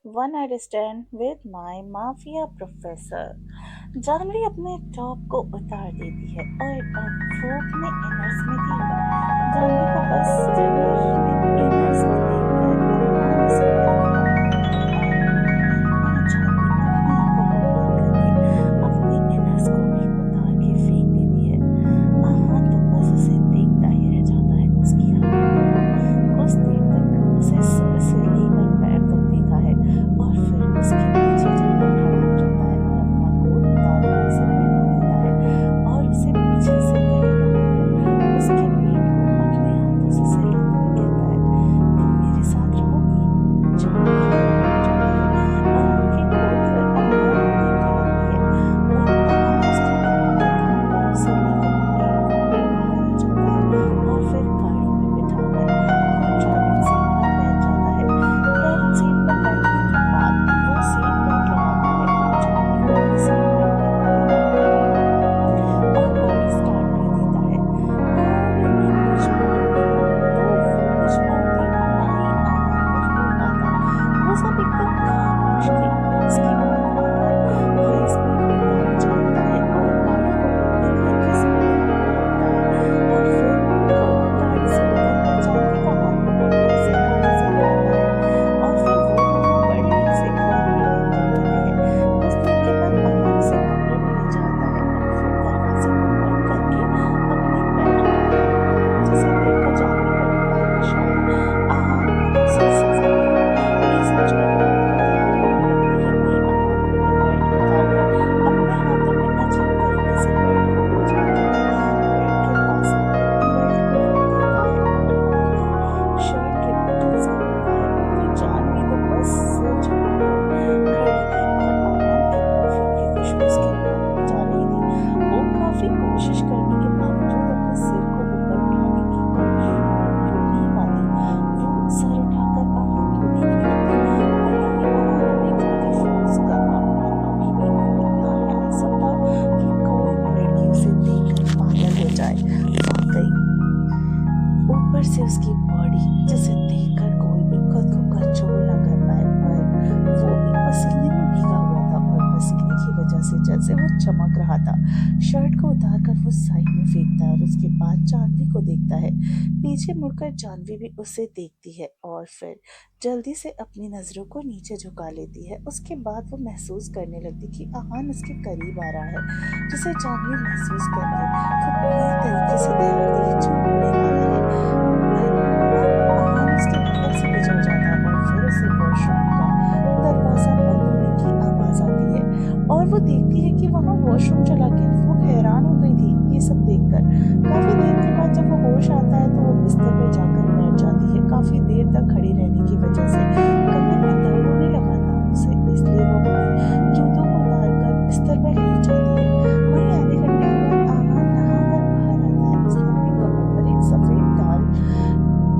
One Night Stand with My Mafia Professor। Janvi अपने top को उतार देती है और अब वो अपने इनर्स में थी। जानवी को बस डिनर में इनर्स में देखकर आहान उसे पहले बताया और आज जानवी अपनी आंखों को बंद करके अपने इनर्स को भी उतार के फेंक देती है। आहान तो बस उसे देखता ही रह जाता है। उसकी हरकतों को कुछ देर तक उसे सर से लेकर पैर तक देखा है और फिर उसके पीछे जाकर खड़ा हो जाता है और अपना कोट उतार कर उसे पहना देता है और उसे पीछे से गले लगाकर उसके पेट को अपने हाथों से सहलाते हुए कहता है, तुम मेरे साथ रहोगी? जानवी हैरान हो जाती है। आहान के कोट पर आहान को देखने लगती है और आहान उसके कंधों पर उठाकर उसे लेकर पेड़ को बाहर आ जाता है और फिर गाड़ी में बिठाकर खुद ड्राइविंग सीट पर बैठ जाता है। ड्राइविंग सीट पर बैठने के बाद वो सीट बेल्ट लगाता है और जानवी को भी सीट बेल्ट पहना देता है और गाड़ी स्टार्ट कर देता है। और इंग्लिश बोलेंगे ना तो वो कुछ बोलती ना ही आहान कुछ बोल पाता। वो सब एकदम खामोश थे। उसके बाद आहान हाई स्पीड में गाड़ी चलाता है और गाड़ी को अपने घर के सामने लाकर रोकता है और फिर खुद गाड़ी से उतरकर जानवी का हाथ पकड़कर उसे गाड़ी से उठाता है और फिर वो दोनों बड़े से घर में एंटर करते हैं। कुछ देर के बाद आहान उसे कमरे में ले जाता है और वो दरवाजे को बंद करके अपने पेट को डाल देता है, जिसे देखकर जानवी को लगता है कि शायद आहान अब उसे सजा देगा। ये सोचकर वो बिल्कुल तैयार होने लगती है कि आहान अपने बेल्ट उतारकर अपने हाथों में अजीब तरीके से बेल्ट को उलझाते हुए बेड के पास आकर बेल्ट को खोल देता है और अपनी शर्ट के बटन्स खोलता है। तो जानवी तो बस सिर झुकाकर खड़ी थी और आहान के परफ्यूम की खुशबू उसके नाक में जा रही थी। वो काफी कोशिश करने के बावजूद अपने सिर को ऊपर उठाने की कोशिश रुक नहीं पाती। वो सर उठाकर आहान को देखने लगती। भले ही आहान अभी काफी फोर्स कर रहा पर अभी भी इतना हैंडसम था कि कोई भी लड़की उसे देखकर पागल हो जाए। वाकई ऊपर से उसकी बॉडी जिसे देखकर कोई भी खुद को कंट्रोल ना कर पाए, पर वो भी पसीने में भीगा हुआ था और पसीने की वजह से जैसे वो चमक रहा था। शर्ट को उतारकर वो साइड में फेंकता है और उसके बाद जानवी को देखता है। पीछे मुड़कर जानवी भी उसे देखती है और फिर जल्दी से अपनी नजरों को नीचे झुका लेती है। उसके बाद वो महसूस करने लगती कि आहान उसके करीब आ रहा है, जिसे जानवी महसूस करके वो पूरी तरीके से तैयार थी जो होने वाला है। पर अब आहान उसके बगल से गुजर जाता है और फिर उसे वॉशरूम का दरवाजा बंद होने की आवाज आती है और वो देखती है कि वहां वॉशरूम चला गया। वो हैरान हो गई थी ये सब देखकर। काफी देर के बाद जब वो होश आता है तो वो बिस्तर पर जाकर बैठ जाती है। काफी देर तक खड़ी रहने की वजह से कमर में दर्द होने लगा था उसे, इसलिए वो अपने जूतों को उतारकर बिस्तर पर लेट जाती है। वहीं आधे घंटे के बाद आहान नहाकर बाहर आता है। उसने अपनी कमर पर एक सफेद टाल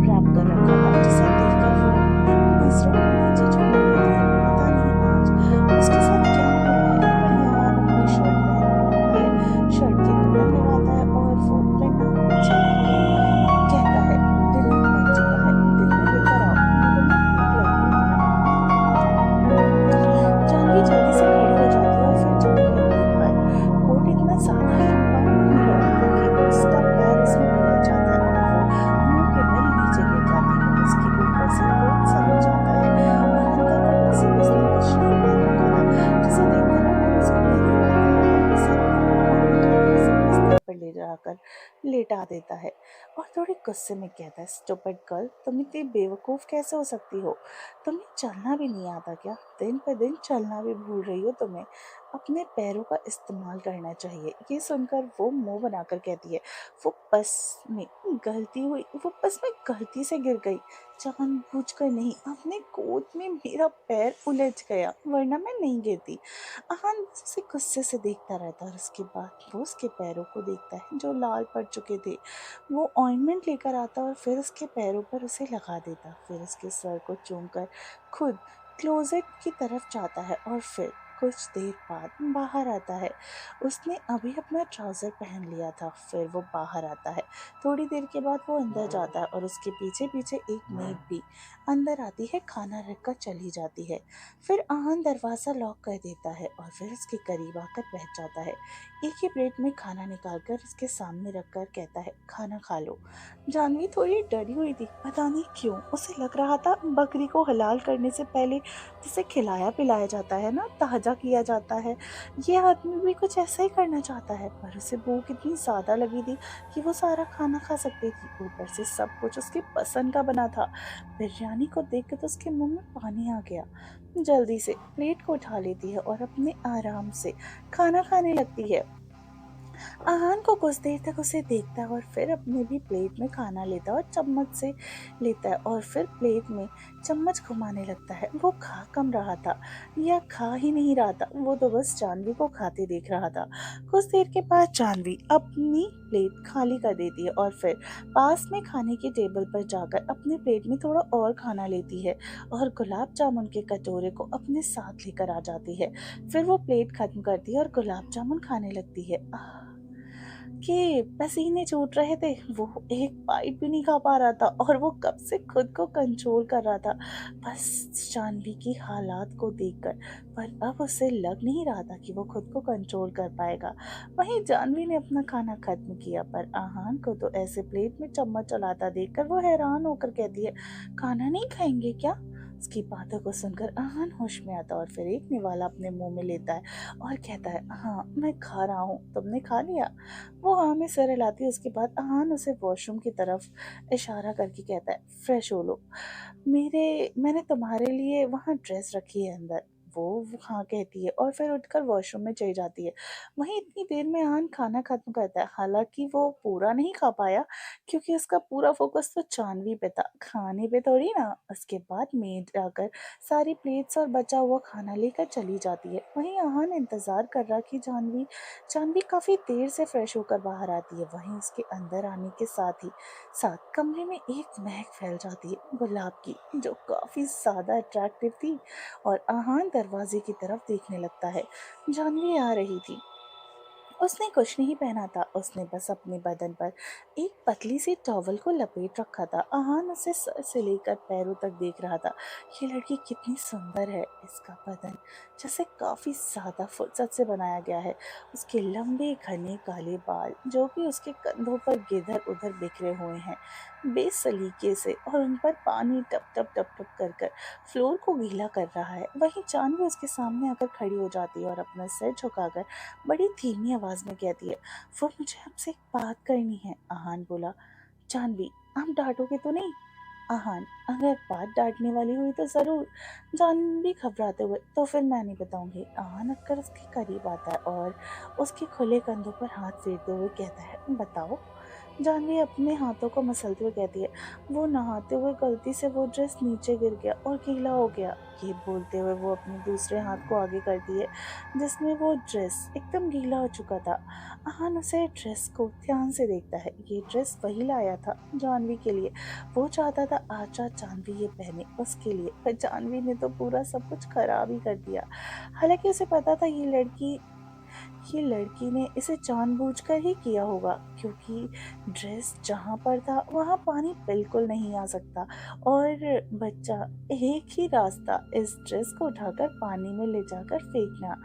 रैप कर रखा था, जिसे देखकर वो अपनी नजरों को नीचे झुका लेती है। पता नहीं आज उसके साथ क्या हो रहा है। वहीं आहान अपनी शर्ट पहनने लगता है, शर्ट के बटन लगाता है और वो बिना पीछे मुड़े कहता है, डिनर बन चुका है, डिनर लेकर आओ, मेरे को ना भूख लगी है ना। जानवी जल्दी से खड़ी हो जाती है और फिर झुककर देख पाए कोट इतना ज्यादा लंबा नहीं था कि उसका पैर उसमें उलझ जाता है और वो मुंह के बल नीचे गिर जाती है। उसके ऊपर से कोट सरक जाता है और अंदर तो वैसे भी उसने कुछ नहीं पहन रखा था, जिसे देखकर आहान उसके करीब आता है और उसे अपने कोट में बैठाकर उसे बिस्तर पर ले जाकर लेटा देता है और थोड़े गुस्से में कहता है, स्टूपिड गर्ल, तुम इतनी बेवकूफ कैसे हो सकती हो? तुम्हें चलना भी नहीं आता क्या? दिन पर दिन चलना भी भूल रही हो तुम्हें? अपने पैरों का इस्तेमाल करना चाहिए। ये सुनकर वो मुंह बनाकर कहती है, वो बस में गलती से गिर गई, जानबूझकर नहीं। अपने गोद में मेरा पैर उलझ गया, वरना मैं नहीं गिरती। आहान बस उसे गुस्से से देखता रहता है और उसके बाद वो उसके पैरों को देखता है जो लाल पड़ चुके थे। वो ऑइंटमेंट लेकर आता और फिर उसके पैरों पर उसे लगा देता, फिर उसके सर को चूमकर खुद क्लोजेट की तरफ जाता है और फिर कुछ देर बाद बाहर आता है। उसने अभी अपना ट्राउज़र पहन लिया था, फिर वो बाहर आता है। थोड़ी देर के बाद वो अंदर जाता है और उसके पीछे-पीछे एक मेड भी अंदर आती है, खाना रखकर चली जाती है। फिर आहान दरवाज़ा लॉक कर देता है और फिर उसके करीब आकर बैठ जाता है। एक ही प्लेट में खाना निकालकर उसके सामने रखकर कहता है, खाना खा लो। जानवी थोड़ी डरी हुई थी, पता नहीं क्यों। उसे लग रहा था बकरी को हलाल करने से पहले जिसे खिलाया पिलाया जाता है ना, ताज़ा किया जाता है, ये आदमी भी कुछ ऐसा ही करना चाहता है। पर उसे भूख इतनी ज़्यादा लगी थी कि वो सारा खाना खा सकती थी। ऊपर से सब कुछ उसकी पसंद का बना था। बिरयानी को देख के तो उसके मुंह में पानी आ गया। जल्दी से प्लेट को उठा लेती है और अपने आराम से खाना खाने लगती है। आहान को कुछ देर तक उसे देखता है और फिर अपने भी प्लेट में खाना लेता है और चम्मच से लेता है और फिर प्लेट में चम्मच घुमाने लगता है। वो खा कम रहा था या खा ही नहीं रहा था, वो तो बस जानवी को खाते देख रहा था। कुछ देर के बाद जानवी अपनी प्लेट खाली कर देती है और फिर पास में खाने की टेबल पर जाकर अपनी प्लेट में थोड़ा और खाना लेती है और गुलाब जामुन के कटोरे को अपने साथ लेकर आ जाती है। फिर वो प्लेट खत्म करती है और गुलाब जामुन खाने लगती है। कि पसीने छूट रहे थे, वो एक बाइट भी नहीं खा पा रहा था और वो कब से खुद को कंट्रोल कर रहा था, बस जानवी की हालात को देखकर। पर अब उसे लग नहीं रहा था कि वो खुद को कंट्रोल कर पाएगा। वहीं जानवी ने अपना खाना खत्म किया, पर आहान को तो ऐसे प्लेट में चम्मच चलाता देखकर वो हैरान होकर कहती है, खाना नहीं खाएंगे क्या? उसकी बातों को सुनकर आहान होश में आता और फिर एक निवाला अपने मुंह में लेता है और कहता है, हाँ मैं खा रहा हूँ, तुमने खा लिया? वो हाँ में सर हिलाती है। उसके बाद आहान उसे वॉशरूम की तरफ इशारा करके कहता है, फ्रेश हो लो, मैंने तुम्हारे लिए वहाँ ड्रेस रखी है अंदर। वो हाँ कहती है और फिर उठकर वॉशरूम में चली जाती है। वहीं इतनी देर में आहान खाना खत्म करता है। हालांकि वो पूरा नहीं खा पाया क्योंकि उसका पूरा फोकस तो जानवी पे था, खाने पे थोड़ी ना। उसके बाद मेड आकर सारी प्लेट्स और बचा हुआ खाना लेकर चली जाती है। वहीं आहान इंतजार कर रहा कि जानवी काफी देर से फ्रेश होकर बाहर आती है। वहीं उसके अंदर आने के साथ कमरे में एक महक फैल जाती है गुलाब की, जो काफी ज्यादा अट्रैक्टिव थी। और आहान दरवाजे की तरफ देखने लगता है। जानवी आ रही थी। उसने कुछ नहीं पहना था, उसने बस अपने बदन पर एक पतली सी टॉवल को लपेट रखा था। आहान उसे सर से लेकर पैरों तक देख रहा था। ये लड़की कितनी सुंदर है, इसका बदन जैसे काफी ज्यादा फुर्सत से बनाया गया है। उसके लंबे घने काले बाल जो कि उसके कंधों पर इधर उधर बिखरे हुए हैं बेसलीके से, और उन पर पानी टप टप टप टप कर कर फ्लोर को गीला कर रहा है। वहीं जानवी उसके सामने आकर खड़ी हो जाती है और अपना सिर झुकाकर बड़ी धीमी आवाज में कहती है, वो मुझे आपसे एक बात करनी है। आहान बोला, जानवी आप डांटोगे तो नहीं? आहान, अगर बात डांटने वाली हुई तो जरूर। जानवी घबराते हुए, तो फिर मैं नहीं बताऊंगी। आहान अक्कर उसके करीब आता है और उसके खुले कंधों पर हाथ फेरते हुए कहता है, बताओ। जानवी अपने हाथों को मसलते हुए कहती है, वो नहाते हुए गलती से वो ड्रेस नीचे गिर गया और गीला हो गया। ये बोलते हुए वो अपने दूसरे हाथ को आगे करती है जिसमें वो ड्रेस एकदम गीला हो चुका था। आहान उसे ड्रेस को ध्यान से देखता है। ये ड्रेस वही लाया था जानवी के लिए। वो चाहता था आज रात जानवी ये पहने उसके लिए, पर जानवी ने तो पूरा सब कुछ खराब ही कर दिया। हालांकि उसे पता था ये लड़की ने इसे जानबूझकर ही किया होगा, क्योंकि ड्रेस जहाँ पर था वहाँ पानी बिल्कुल नहीं आ सकता। और बच्चा, एक ही रास्ता इस ड्रेस को उठाकर पानी में ले जाकर फेंकना।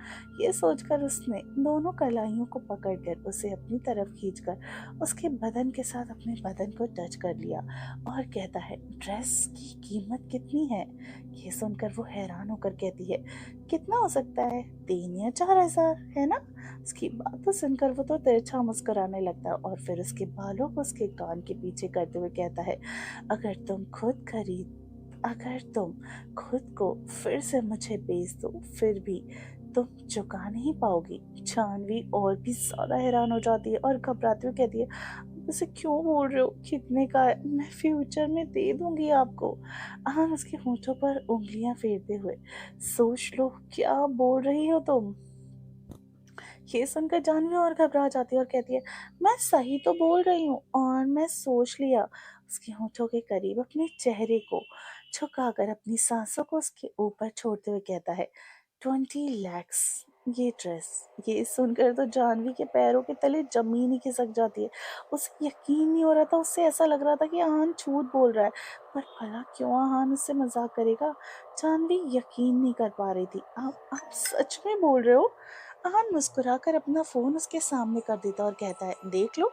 ये सोचकर उसने दोनों कलाइयों को पकड़कर उसे अपनी तरफ खींचकर उसके बदन के साथ अपने बदन को टच कर लिया और कहता है, ड्रेस की कीमत कितनी है? ये सुनकर वो हैरान होकर कहती है, कितना हो सकता है, 3 या 4 हजार, है ना? उसकी बातों सुनकर वो तो तिरछा मुस्कुराने लगता है और फिर उसके बालों को उसके कान के पीछे करते हुए कहता है, अगर तुम खुद को फिर से मुझे बेच दो, फिर भी तुम चुका नहीं पाओगी। जानवी और भी ज्यादा हैरान हो जाती है और घबराती हुई कहती है, "आप इसे क्यों बोल रहे हो? कितने का है? मैं फ्यूचर में दे दूंगी आपको।" आहान उसके होठों पर उंगलियां फेरते हुए, सोच लो क्या बोल रही हो तुम? ये सुनकर जानवी और घबरा जाती है और कहती है, मैं सही तो बोल रही हूँ और मैं सोच लिया। उसके होठों के करीब अपने चेहरे को झुकाकर अपनी सांसों को उसके ऊपर छोड़ते हुए कहता है, 20 lakhs, ये ड्रेस। ये सुनकर तो जानवी के पैरों के तले जमीन ही खिसक जाती है। उसे यकीन नहीं हो रहा था, उसे ऐसा लग रहा था कि आहान झूठ बोल रहा है। पर भला क्यों आहान उससे मजाक करेगा? जानवी यकीन नहीं कर पा रही थी। आप सच में बोल रहे हो? आहान मुस्कुराकर अपना फोन उसके सामने कर देता और कहता है, देख लो।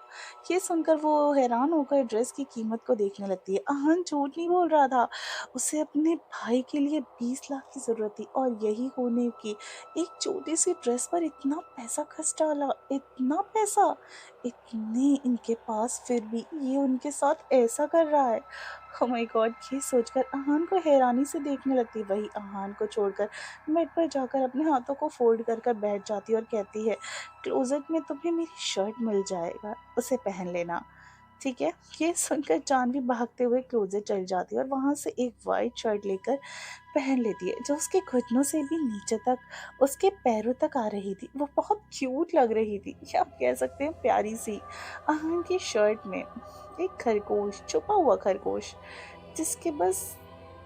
ये सुनकर वो हैरान होकर ड्रेस की कीमत को देखने लगती है। आहान झूठ नहीं बोल रहा था। उसे अपने भाई के लिए 20 लाख की जरूरत थी और यही होने की एक छोटी सी ड्रेस पर इतना पैसा खर्च डाला, इतना पैसा, इतने इनके पास, फिर भी ये उनके साथ ऐसा कर रहा है। ओ माय गॉड, ये सोचकर आहान को हैरानी से देखने लगती। वही आहान को छोड़कर बेड पर जाकर अपने हाथों को फोल्ड कर कर बैठ जाती और कहती है, क्लोजेट में तुम्हें मेरी शर्ट मिल जाएगा, उसे पहन लेना, ठीक है? ये सुनकर जानवी भागते हुए क्लोजेट चली जाती है और वहां से एक वाइट शर्ट लेकर पहन लेती है, जो उसके घुटनों से भी नीचे तक, उसके पैरों तक आ रही थी। वो बहुत क्यूट लग रही थी, या आप कह सकते हैं प्यारी सी। आहान की शर्ट में एक खरगोश, छुपा हुआ खरगोश, जिसके बस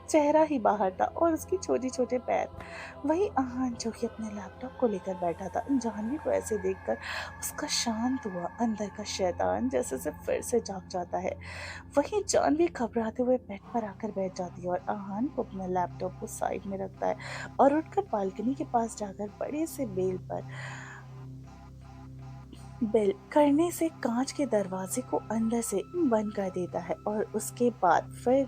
चेहरा ही बाहर था और उसके छोटे छोटे पैर। वही आहान जो कि अपने लैपटॉप को लेकर बैठा था। जानवी को ऐसे देखकर उसका शांत हुआ अंदर का शैतान जैसे से फिर से जाग जाता है। वहीं जानवी घबराते हुए बेड पर आकर बैठ जाती है और आहान को अपना लैपटॉप को साइड में रखता है और उठकर बालकनी के पास जाकर बड़े से बेल करने से कांच के दरवाजे को अंदर से बंद कर देता है और उसके बाद फिर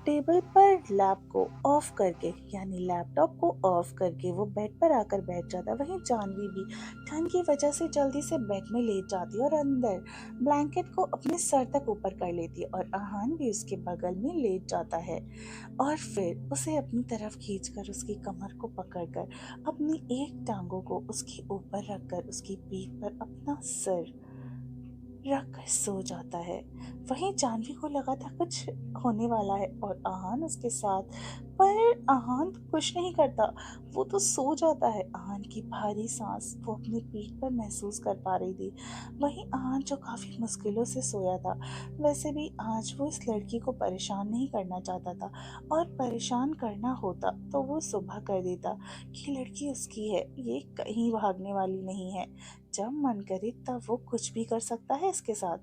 टेबल पर लैप को ऑफ करके, यानी लैपटॉप को ऑफ करके वो बेड पर आकर बैठ जाता है। वहीं जानवी भी ठंड की वजह से जल्दी से बेड में लेट जाती है और अंदर ब्लैंकेट को अपने सर तक ऊपर कर लेती है और आहान भी उसके बगल में लेट जाता है और फिर उसे अपनी तरफ खींचकर उसकी कमर को पकड़कर अपनी एक टांगों को उसके ऊपर रखकर उसकी पीठ पर अपना सिर रख कर सो जाता है। वहीं जानवी को लगा था कुछ होने वाला है और आहान उसके साथ, पर आहान तो कुछ नहीं करता। वो तो सो जाता है। आहान की भारी सांस वो अपनी पीठ पर महसूस कर पा रही थी। वहीं आहान जो काफी मुश्किलों से सोया था, वैसे भी आज वो इस लड़की को परेशान नहीं करना चाहता था और परेशान करना होता तो वो सुबह कर देता कि लड़की उसकी है, ये कहीं भागने वाली नहीं है। जब मन करे तब वो कुछ भी कर सकता है इसके साथ।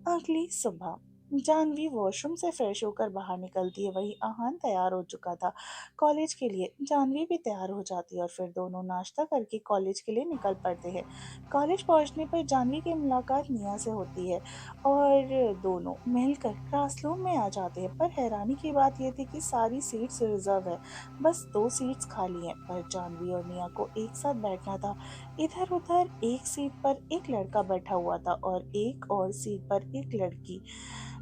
अगली सुबह जानवी वॉशरूम से फ्रेश होकर बाहर निकलती है। वही आहान तैयार हो चुका था कॉलेज के लिए। जानवी भी तैयार हो जाती है और फिर दोनों नाश्ता करके कॉलेज के लिए निकल पड़ते हैं। कॉलेज पहुंचने पर जानवी की मुलाकात निया से होती है और दोनों मिलकर क्लासरूम में आ जाते हैं। पर हैरानी की बात यह थी कि सारी सीट्स रिजर्व है, बस 2 सीट्स खाली हैं। पर जानवी और निया को एक साथ बैठना था। इधर उधर एक सीट पर एक लड़का बैठा हुआ था और एक और सीट पर एक लड़की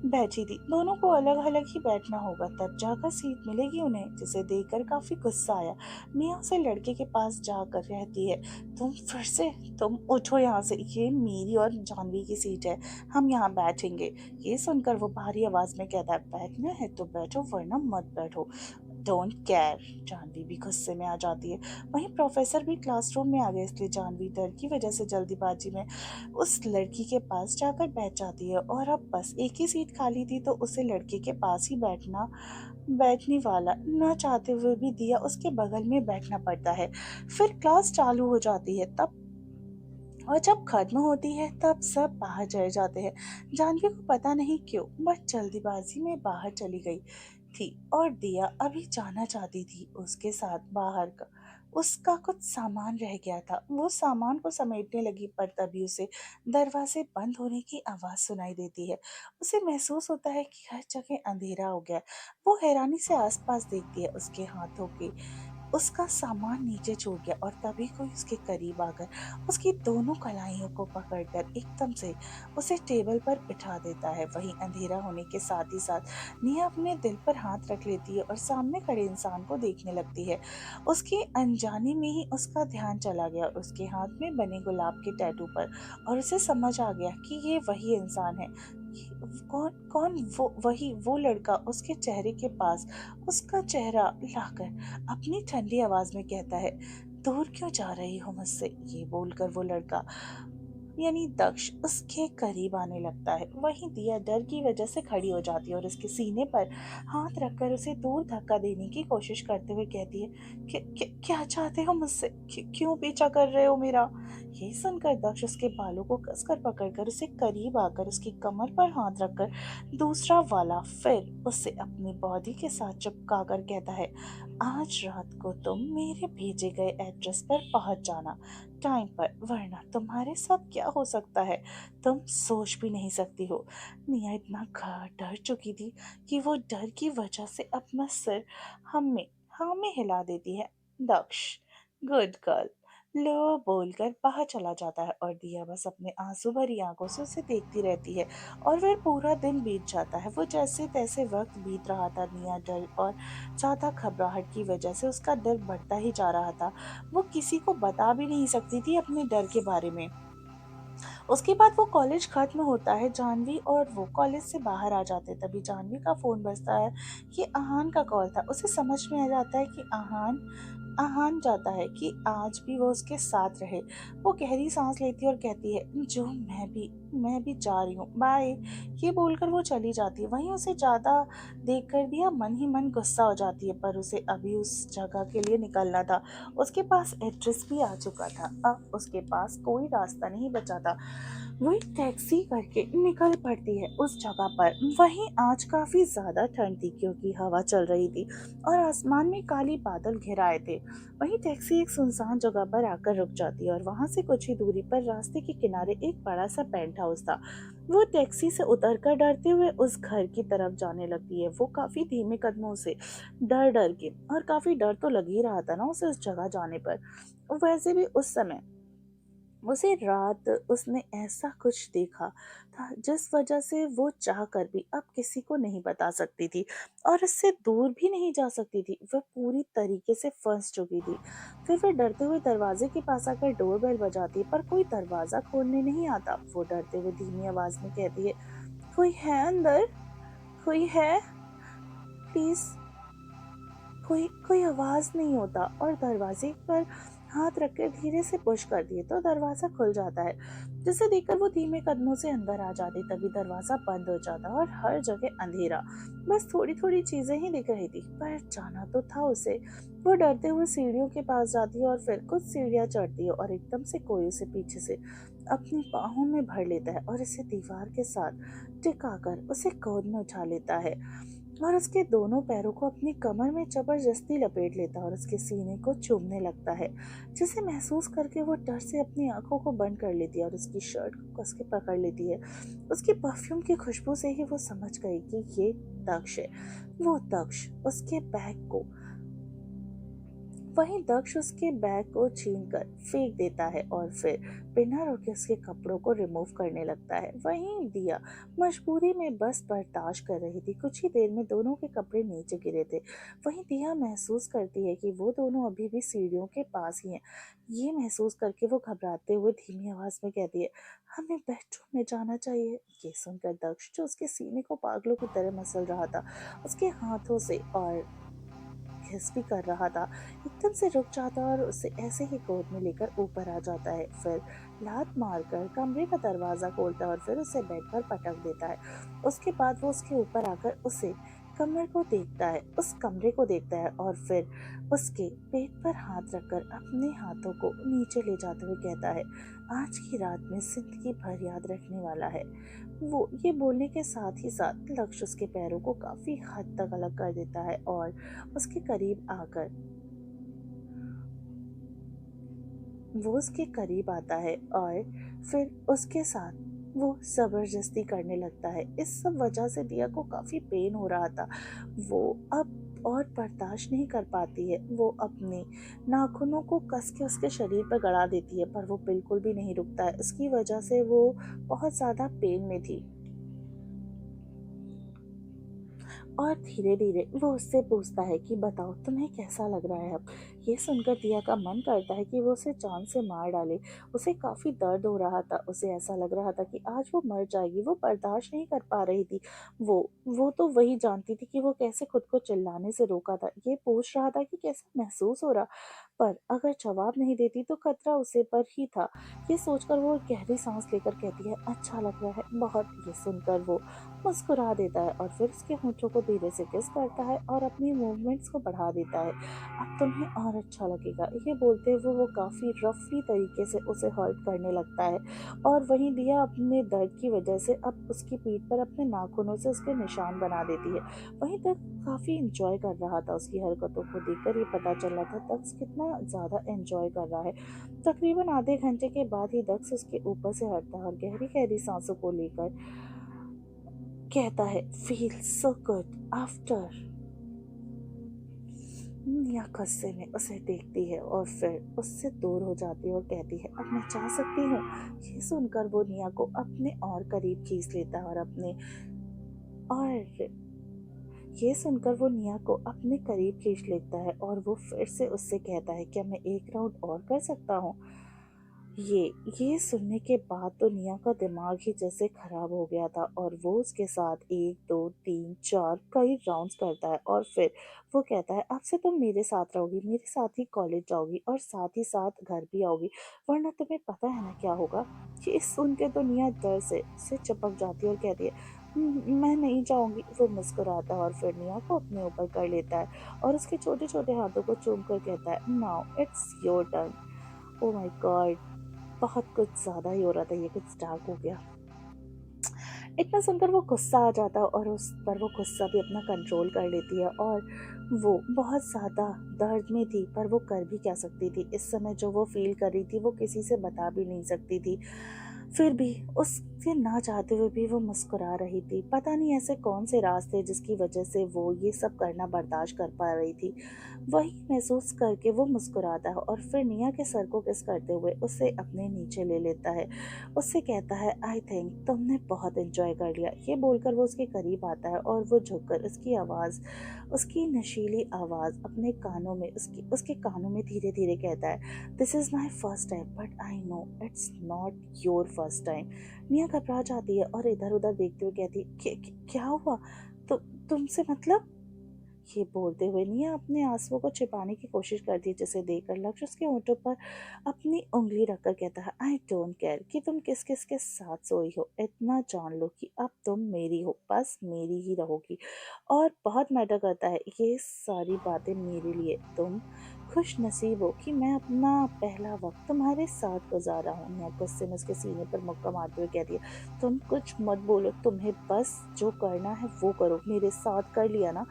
बैठी थी। दोनों को अलग अलग ही बैठना होगा, तब जाकर सीट मिलेगी उन्हें, जिसे देखकर काफी गुस्सा आया। मिया से लड़के के पास जाकर कहती है, तुम फिर से, तुम उठो यहाँ से, ये मेरी और जानवी की सीट है, हम यहाँ बैठेंगे। ये सुनकर वो भारी आवाज में कहता है, बैठना है तो बैठो वरना मत बैठो, डोंट केयर। जानवी भी गुस्से में आ जाती है। वहीं प्रोफेसर भी क्लासरूम में आ गए, इसलिए जानवी डर की वजह से जल्दीबाजी में उस लड़की के पास जाकर बैठ जाती है और अब बस एक ही सीट खाली थी तो उसे लड़के के पास ही बैठने वाला ना चाहते हुए भी दिया उसके बगल में बैठना पड़ता है। फिर क्लास चालू हो जाती है तब, और जब खत्म होती है तब सब बाहर चले जाते हैं। जानवी को पता नहीं क्यों बस जल्दीबाजी में बाहर चली गई थी और दिया अभी जाना चाहती थी उसके साथ बाहर का। उसका कुछ सामान रह गया था, वो सामान को समेटने लगी पर तभी उसे दरवाजे बंद होने की आवाज सुनाई देती है। उसे महसूस होता है कि हर जगह अंधेरा हो गया है। वो हैरानी से आसपास देखती है, उसके हाथों की उसका सामान नीचे छूट गया और तभी कोई उसके करीब आकर उसकी दोनों कलाइयों को पकड़कर एकदम से उसे टेबल पर बिठा देता है। वहीं अंधेरा होने के साथ ही साथ निया अपने दिल पर हाथ रख लेती है और सामने खड़े इंसान को देखने लगती है। उसके अनजाने में ही उसका ध्यान चला गया उसके हाथ में बने गुलाब के टैटू पर और उसे समझ आ गया कि ये वही इंसान है। कौन कौन वो, वही वो लड़का उसके चेहरे के पास उसका चेहरा लाकर अपनी ठंडी आवाज में कहता है, दूर क्यों जा रही हो मुझसे? ये बोलकर वो लड़का यानी दक्ष उसके करीब आने लगता है। वहीं दिया डर की वजह से खड़ी हो जाती है और उसके सीने पर हाथ रखकर उसे दूर धक्का देने की कोशिश करते हुए कहती है कि क्या चाहते हो मुझसे? क्यों पीछा कर रहे हो मेरा? ये सुनकर दक्ष उसके बालों को कसकर पकड़कर उसे करीब आकर उसकी कमर पर हाथ रखकर दूसरा वाला फिर उसे अपनी बॉडी के साथ चिपका कर कहता है, आज रात को तुम मेरे भेजे गए एड्रेस पर पहुंच जाना टाइम पर, वरना तुम्हारे साथ क्या हो सकता है तुम सोच भी नहीं सकती हो। निया इतना डर चुकी थी कि वो डर की वजह से अपना सिर हमें हमें हिला देती है। दक्ष गुड गर्ल लो बोलकर बाहर चला जाता है और दिया बस अपने आंसू भरी आंखों से उसे देखती रहती है। और फिर पूरा दिन बीत जाता है। वो जैसे तैसे वक्त बीत रहा था। निया डर और ज्यादा घबराहट की वजह से उसका डर बढ़ता ही जा रहा था। वो किसी को बता भी नहीं सकती थी अपने डर के बारे में। उसके बाद वो कॉलेज खत्म होता है जानवी और वो कॉलेज से बाहर आ जाते। तभी जानवी का फोन बजता है। ये आहान का कॉल था। उसे समझ में आ जाता है कि आहान आहान चाहता है कि आज भी वो उसके साथ रहे। वो गहरी सांस लेती है और कहती है जो मैं भी जा रही हूँ बाय। ये बोलकर वो चली जाती है। वहीं उसे ज्यादा देख कर दिया मन ही मन गुस्सा हो जाती है, पर उसे अभी उस जगह के लिए निकलना था। उसके पास एड्रेस भी आ चुका था। अब उसके पास कोई रास्ता नहीं बचा था। वो एक टैक्सी करके निकल पड़ती है उस जगह पर। वहीं आज काफी ज्यादा ठंड थी क्योंकि हवा चल रही थी और आसमान में काली बादल घिराए थे। वहीं टैक्सी एक सुनसान जगह पर आकर रुक जाती है और वहां से कुछ ही दूरी पर रास्ते के किनारे एक बड़ा सा पेंट हाउस था। वो टैक्सी से उतरकर डरते हुए उस घर की तरफ जाने लगती है। वो काफी धीमे कदमों से डर डर के, और काफी डर तो लग ही रहा था ना उसे उस जगह जाने पर। वैसे भी उस समय उसे रात उसने ऐसा कुछ देखा था जिस वजह से वो चाह कर भी अब किसी को नहीं बता सकती थी और इससे दूर भी नहीं जा सकती थी। वह पूरी तरीके से फंस चुकी थी। फिर वह डरते हुए दरवाजे के पास आकर डोरबेल बजाती है, पर कोई दरवाजा खोलने नहीं आता। वो डरते हुए धीमी आवाज में कहती है, कोई है अंदर? कोई है? प्लीज। कोई कोई आवाज नहीं होता और दरवाजे पर हाथ रखकर धीरे से पुश कर दिए तो दरवाजा खुल जाता है, जिसे देखकर वो धीमे कदमों से अंदर आ जाती। तभी दरवाजा बंद हो जाता और हर जगह अंधेरा। बस थोड़ी थोड़ी चीजें ही दिख रही थी, पर जाना तो था उसे। वो डरते हुए सीढ़ियों के पास जाती है और फिर कुछ सीढ़ियां चढ़ती है और एकदम से कोई उसे पीछे से अपनी बाहों में भर लेता है और इसे दीवार के साथ टिकाकर उसे गोद में उठा लेता है और उसके दोनों पैरों को अपनी कमर में जबरदस्ती लपेट लेता है और उसके सीने को चूमने लगता है, जिसे महसूस करके वो डर से अपनी आंखों को बंद कर लेती है और उसकी शर्ट को कस के पकड़ लेती है। उसकी परफ्यूम की खुशबू से ही वो समझ गई कि ये दक्ष है। वो दक्ष उसके बैग को वहीं दक्ष उसके बैग को छीन कर फेंक देता है और फिर बिना रुके उसके कपड़ों को रिमूव करने लगता है। वहीं दिया मजबूरी में बस बर्दाश्त कर रही थी। कुछ ही देर में दोनों के कपड़े नीचे गिरे थे। वहीं दिया महसूस करती है कि वो दोनों अभी भी सीढ़ियों के पास ही हैं। ये महसूस करके वो घबराते हुए धीमी आवाज में कहती है, हमें बेडरूम में जाना चाहिए। ये सुनकर दक्ष, जो उसके सीने को पागलों की तरह मसल रहा था, उसके हाथों से और किस भी कर रहा था, एकदम से रुक जाता है और उसे ऐसे ही गोद में लेकर ऊपर आ जाता है। फिर लात मारकर कमरे का दरवाजा खोलता है और फिर उसे बेड पर पटक देता है। उसके बाद वो उसके ऊपर आकर उसे कमर को देखता है उस कमरे को देखता है और फिर उसके पेट पर हाथ रखकर अपने हाथों को नीचे ले जाते हुए कहता है, आज की रात में जिंदगी भर याद रखने वाला है। वो ये बोलने के साथ ही साथ लक्ष्य उसके पैरों को काफी हद तक अलग कर देता है और उसके करीब आकर वो उसके करीब आता है और फिर उसके साथ वो जबरदस्ती करने लगता है। इस सब वजह से दिया को काफी पेन हो रहा था। वो अब और बर्दाश्त नहीं कर पाती है। वो अपने नाखूनों को कस के उसके शरीर पर गड़ा देती है, पर वो बिल्कुल भी नहीं रुकता है। इसकी वजह से वो बहुत ज्यादा पेन में थी और धीरे धीरे वो उससे पूछता है कि बताओ तुम्हें कैसा लग रहा है अब। ये सुनकर दिया का मन करता है कि वो उसे जान से मार डाले। उसे काफी दर्द हो रहा था। उसे ऐसा लग रहा था कि आज वो मर जाएगी। वो बर्दाश्त नहीं कर पा रही थी। वो तो वही जानती थी कि वो कैसे खुद को चिल्लाने से रोका था। ये पूछ रहा था कि कैसा महसूस हो रहा। पर अगर जवाब नहीं देती तो खतरा उसे पर ही था। ये सोचकर वो गहरी सांस लेकर कहती है, अच्छा लग रहा है बहुत। ये सुनकर वो मुस्कुरा देता है और फिर उसके होठों को धीरे से किस करता है और अपनी मूवमेंट्स को बढ़ा देता है। अब तुम्हें और अच्छा लगेगा, ये बोलते हुए वो काफ़ी रफली तरीके से उसे हर्ट करने लगता है। और वहीं दिया अपने दर्द की वजह से अब उसकी पीठ पर अपने नाखूनों से उसके निशान बना देती है। वहीं तक काफ़ी इंजॉय कर रहा था, उसकी हरकतों को देखकर ये पता चल रहा था दक्ष कितना ज़्यादा एंजॉय कर रहा है। तकरीबन आधे घंटे के बाद ही दक्ष उसके ऊपर से हटता है और गहरी गहरी सांसों को लेकर कहता है, फील सो गुड आफ्टर। निया गुस्से में उसे देखती है और फिर उससे दूर हो जाती है और कहती है, अब मैं जा सकती हूँ। ये सुनकर वो निया को अपने और करीब खींच लेता है और ये सुनकर वो निया को अपने करीब खींच लेता है और वो फिर से उससे कहता है, क्या मैं एक राउंड और कर सकता हूँ? ये ये सुनने के बाद तो निया का दिमाग ही जैसे खराब हो गया था और वो उसके साथ 1, 2, 3, 4 कई राउंड्स करता है और फिर वो कहता है, अब से तुम मेरे साथ रहोगी, मेरे साथ ही कॉलेज जाओगी और साथ ही साथ घर भी आओगी, वरना तुम्हें पता है ना क्या होगा? ये सुन के तो निया डर से चिपक जाती है और कहती है, मैं नहीं जाऊंगी।" वो मुस्कुराता है और फिर निया को अपने ऊपर कर लेता है और उसके छोटे-छोटे हाथों को चूम कर कहता है, "now it's your turn." Oh my God! बहुत कुछ ज़्यादा ही हो रहा था, ये कुछ डार्क हो गया। इतना सुनकर वो गुस्सा आ जाता है और उस पर वो गुस्सा भी अपना कंट्रोल कर लेती है और वो बहुत ज़्यादा दर्द में थी, पर वो कर भी क्या सकती थी? इस समय जो वो फ़ील कर रही थी वो किसी से बता भी नहीं सकती थी। फिर भी उसके ना चाहते हुए भी वो मुस्कुरा रही थी। पता नहीं ऐसे कौन से राज थे जिसकी वज़ह से वो ये सब करना बर्दाश्त कर पा रही थी। वही महसूस करके वो मुस्कुराता है और फिर निया के सर को किस करते हुए उसे अपने नीचे ले लेता है। उससे कहता है, आई थिंक तुमने बहुत एंजॉय कर लिया। ये बोलकर वो उसके करीब आता है और वो झुककर उसकी नशीली आवाज़ अपने कानों में उसकी उसके कानों में धीरे धीरे कहता है, this is my first time but I know it's not your first time. निया घबरा जाती है और इधर उधर देखते हुए कहती है, क्या हुआ? तो तुमसे मतलब?" ये बोलते हुए निया अपने आंसुओं को छिपाने की कोशिश करती है, जिसे देखकर लक्ष्य उसके होठों पर अपनी उंगली रखकर कहता है, आई डोंट केयर कि तुम किस किस के साथ सोई हो, इतना जान लो कि अब तुम मेरी हो, बस मेरी ही रहोगी। और बहुत मैटर करता है ये सारी बातें मेरे लिए। तुम खुश नसीब हो कि मैं अपना पहला वक्त तुम्हारे साथ गुजारा हूँ। निया गुस्से में उसके सीने पर मुक्का मारते हुए कहती है, तुम कुछ मत बोलो, तुम्हें बस जो करना है वो करो, मेरे साथ कर लिया ना?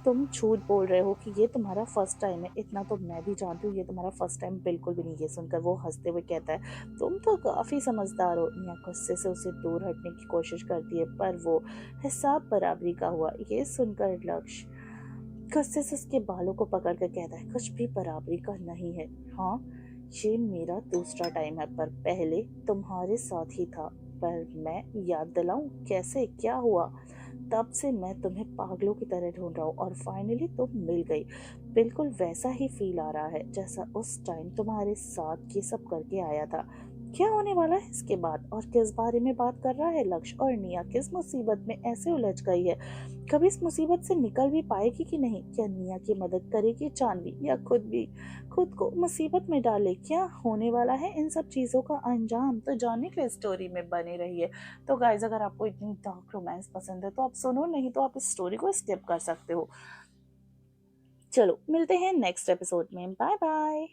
तुम झूठ बोल रहे हो कि ये तुम्हारा फर्स्ट टाइम है, इतना तो मैं भी जानती हूँ, ये तुम्हारा फर्स्ट टाइम बिल्कुल भी नहीं। ये सुनकर वो हंसते हुए कहता है, तुम तो काफ़ी समझदार हो। निया गुस्से से उसे दूर हटने की कोशिश करती है, पर वो हिसाब बराबरी का हुआ। ये सुनकर लक्ष्य गुस्से से उसके बालों को पकड़ कर कहता है, कुछ भी बराबरी का नहीं है। हाँ, ये मेरा दूसरा टाइम है, पर पहले तुम्हारे साथ ही था। पर मैं याद दिलाऊं कैसे, क्या हुआ? तब से मैं तुम्हें पागलों की तरह ढूंढ रहा हूँ और फाइनली तुम मिल गई। बिल्कुल वैसा ही फील आ रहा है जैसा उस टाइम तुम्हारे साथ ये सब करके आया था। क्या होने वाला है इसके बाद और किस बारे में बात कर रहा है लक्ष्य? और निया किस मुसीबत में ऐसे उलझ गई है? कभी इस मुसीबत से निकल भी पाएगी कि नहीं? क्या निया की मदद करेगी जानवी या खुद को मुसीबत में डाले? क्या होने वाला है इन सब चीज़ों का अंजाम? तो जानने के लिए स्टोरी में बने रहिए। तो गाइज, अगर आपको इतनी डार्क रोमांस पसंद है तो आप सुनो, नहीं तो आप इस स्टोरी को स्किप कर सकते हो। चलो मिलते हैं नेक्स्ट एपिसोड में। Bye bye.